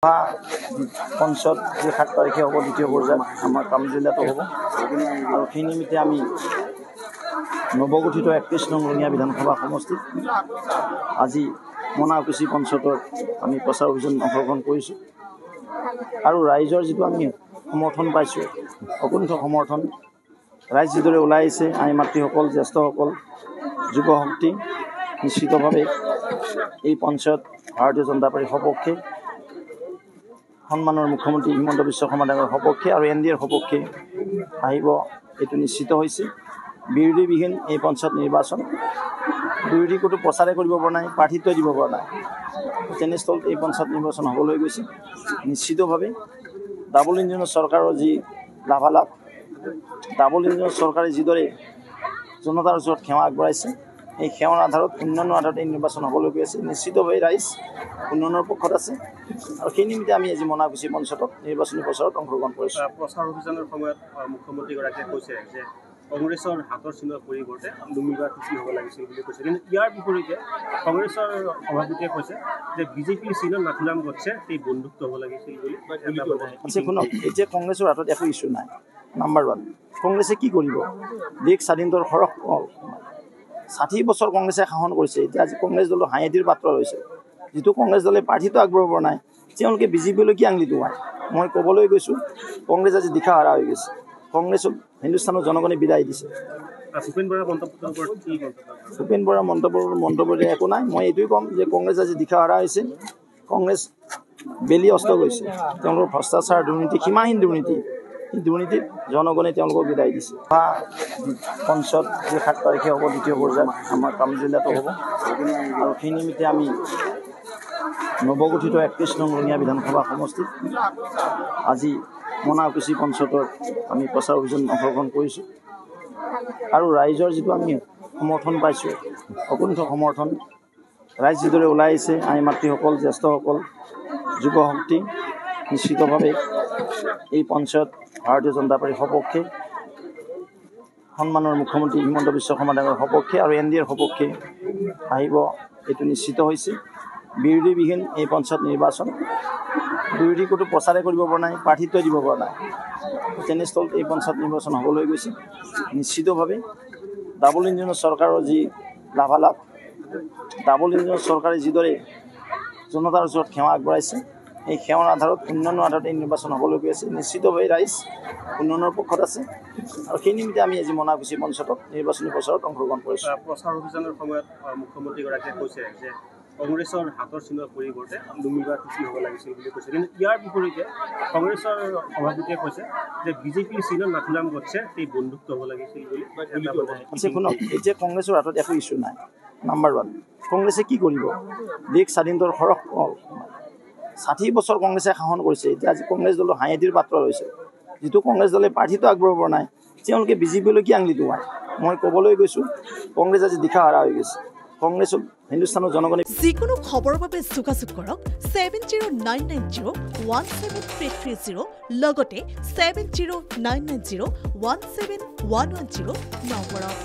পঞ্চত যে 7 তাৰিখে হ'ব দ্বিতীয় পৰ্যায় আমাৰ কামৰূপ জিলাতো হ'ব আৰু সেই নিমিত্তে আমি নৱগঠিত 31 নং ৰঙিয়া বিধানসভা সমষ্টিত আজি মনাকুছি পঞ্চতৰ আমি প্ৰচাৰ অভিযান অংশগ্ৰহণ কৰিছোঁ আৰু ৰাইজৰ যিটো আমি সমৰ্থন পাইছোঁ অকুণ্ঠ সমৰ্থন ৰাইজ যিদৰে ওলাই আহিছে আই মাতৃসকল জ্যেষ্ঠসকল যুৱ শক্তি নিশ্চিতভাৱে এই পঞ্চায়ত ভাৰতীয় জনতা পাৰ্টিৰ সপক্ষে সন্মানৰ মুখ্যমন্ত্ৰী হিমন্ত বিশ্ব শৰ্মা ডাঙৰীয়াৰ সপক্ষে আৰু NDAৰ সপক্ষে আহিব এইটো নিশ্চিত হৈছে বিৰোধীবিহীন এই পঞ্চায়ত নিৰ্বাচন বিৰোধী কোনো প্ৰচাৰে কৰিব পৰা নাই প্ৰাৰ্থিত্ব দিব পৰা নাই তেনেস্থলত এই পঞ্চায়ত নিৰ্বাচন হ'বলৈ গৈছে নিশ্চিতভাৱে ডাবল ইঞ্জিনৰ চৰকাৰৰ যি লাভালাভ ডাবল ইঞ্জিনৰ চৰকাৰে যিদৰে জনতাৰ ওচৰত সেৱা আগবঢ়াইছে এই সেৱাৰ আধাৰত উন্নয়নৰ আধাৰত এই নিৰ্বাচন হ'বলৈ গৈ আছে নিশ্চিতভাৱে ৰাইজ উন্নয়নৰ পক্ষত আছে আৰু সেই নিমিত্তে আমি আজি মনাকুছি পঞ্চায়তত নিৰ্বাচনী প্ৰচাৰত অংশগ্ৰহণ কৰিছোঁ প্ৰচাৰ অভিযানৰ সময়ত মুখ্যমন্ত্ৰীগৰাকীয়ে কৈছে যে কংগ্ৰেছৰ হাতৰ চিনৰ পৰিৱৰ্তে লুমিবাৰ চিন হ'ব লাগিছিল বুলি কৈছে কিন্তু ইয়াৰ বিপৰীতে কংগ্ৰেছৰ সভাপতিয়ে কৈছে যে বিজেপিৰ চিনত নাথুৰাম গডছে এই বন্ধুত্ব হ'ব লাগিছিল বুলি এতিয়া কংগ্ৰেছৰ হাতত একো ইছ্যু নাই নাম্বাৰ 1 কংগ্ৰেছে কি কৰিব দেশ স্বাধীনতাৰ সৰহ 60 বছৰ কংগ্ৰেছে শাসন কৰিছে এতিয়া আজি কংগ্ৰেছ দলৰ হাঁহিৰ পাত্ৰ হৈছে যিটো কংগ্ৰেছ দলে প্ৰাৰ্থিত্ব আগবঢ়াব পৰা নাই তেওঁলোকে বিজেপিলৈ কি আঙুলি তোৱায় মই ক'বলৈ গৈছোঁ কংগ্ৰেছ আজি দিশাহাৰা হৈ গৈছে কংগ্ৰেছক হিন্দুস্তানৰ জনগণে বিদায় দিছে ভূপেন বৰাৰ মন্তব্য একো নাই মই এইটোৱে ক'ম যে কংগ্ৰেছ আজি দিশাহাৰা হৈছে কংগ্ৰেছ বেলি অস্ত গৈছে তেওঁলোকৰ ভ্ৰষ্টাচাৰ দুৰ্নীতি সীমাহীন দুৰ্নীতি এই দুৰ্নীতিত জনগণে তেওঁলোকক বিদায় দিছে পঞ্চত যে 7 তাৰিখে হ'ব দ্বিতীয় পৰ্যায় আমাৰ কামৰূপ জিলাতো হ'ব আৰু সেই নিমিত্তে আমি নৱগঠিত 31 নং ৰঙিয়া বিধানসভা সমষ্টিত আজি মনাকুছি পঞ্চতৰ আমি প্ৰচাৰ অভিযান অংশগ্ৰহণ কৰিছোঁ আৰু ৰাইজৰ যিটো আমি সমৰ্থন পাইছোঁ অকুণ্ঠ সমৰ্থন ৰাইজ যিদৰে ওলাই আহিছে আই মাতৃসকল জ্যেষ্ঠসকল যুৱ শক্তি নিশ্চিতভাৱে এই পঞ্চায়ত ভাৰতীয় জনতা পাৰ্টিৰ সপক্ষে সন্মানৰ মুখ্যমন্ত্ৰী হিমন্ত বিশ্ব শৰ্মা ডাঙৰীয়াৰ সপক্ষে আৰু NDAৰ সপক্ষে আহিব এইটো নিশ্চিত হৈছে বিৰোধীবিহীন এই পঞ্চায়ত নিৰ্বাচন বিৰোধী কোনো প্ৰচাৰে কৰিব পৰা নাই প্ৰাৰ্থিত্ব দিব পৰা নাই তেনেস্থলত এই পঞ্চায়ত নিৰ্বাচন হ'বলৈ গৈছে নিশ্চিতভাৱে ডাবল ইঞ্জিনৰ চৰকাৰৰ যি লাভালাভ ডাবল ইঞ্জিনৰ চৰকাৰে যিদৰে জনতাৰ ওচৰত সেৱা আগবঢ়াইছে এই সেৱাৰ আধাৰত উন্নয়নৰ আধাৰত এই নিৰ্বাচন হ'বলৈ গৈ আছে নিশ্চিতভাৱে ৰাইজ উন্নয়নৰ পক্ষত আছে আৰু সেই নিমিত্তে আমি আজি মনাকুছি পঞ্চায়তত নিৰ্বাচনী প্ৰচাৰত অংশগ্ৰহণ কৰিছোঁ প্ৰচাৰ অভিযানৰ সময়ত মুখ্যমন্ত্ৰীগৰাকীয়ে কৈছে যে কংগ্ৰেছৰ হাতৰ চিনৰ পৰিৱৰ্তে লুমিবাৰ চিন হ'ব লাগিছিল বুলি কৈছে কিন্তু ইয়াৰ বিপৰীতে কংগ্ৰেছৰ সভাপতিয়ে কৈছে যে বিজেপিৰ চিনত নাথুৰাম গডছে এই বন্ধুত্ব হ'ব লাগিছিল বুলি এতিয়া কংগ্ৰেছৰ হাতত একো ইছ্যু নাই নাম্বাৰ 1 কংগ্ৰেছে কি কৰিব দেশ স্বাধীনতাৰ সৰহ 60 বছৰ কংগ্ৰেছে শাসন কৰিছে এতিয়া আজি কংগ্ৰেছ দলৰ হাঁহিৰ পাত্ৰ হৈছে যিটো কংগ্ৰেছ দলে প্ৰাৰ্থিত্ব আগবঢ়াব পৰা নাই তেওঁলোকে বিজেপিলৈ কি আঙুলি তোৱায় মই ক'বলৈ গৈছোঁ কংগ্ৰেছ আজি দিশাহাৰা হৈ গৈছে কংগ্ৰেছক হিন্দুস্তানৰ জনগণে যিকোনো খবৰৰ বাবে যোগাযোগ কৰক 7099017330 লগতে 7099017110 নম্বৰত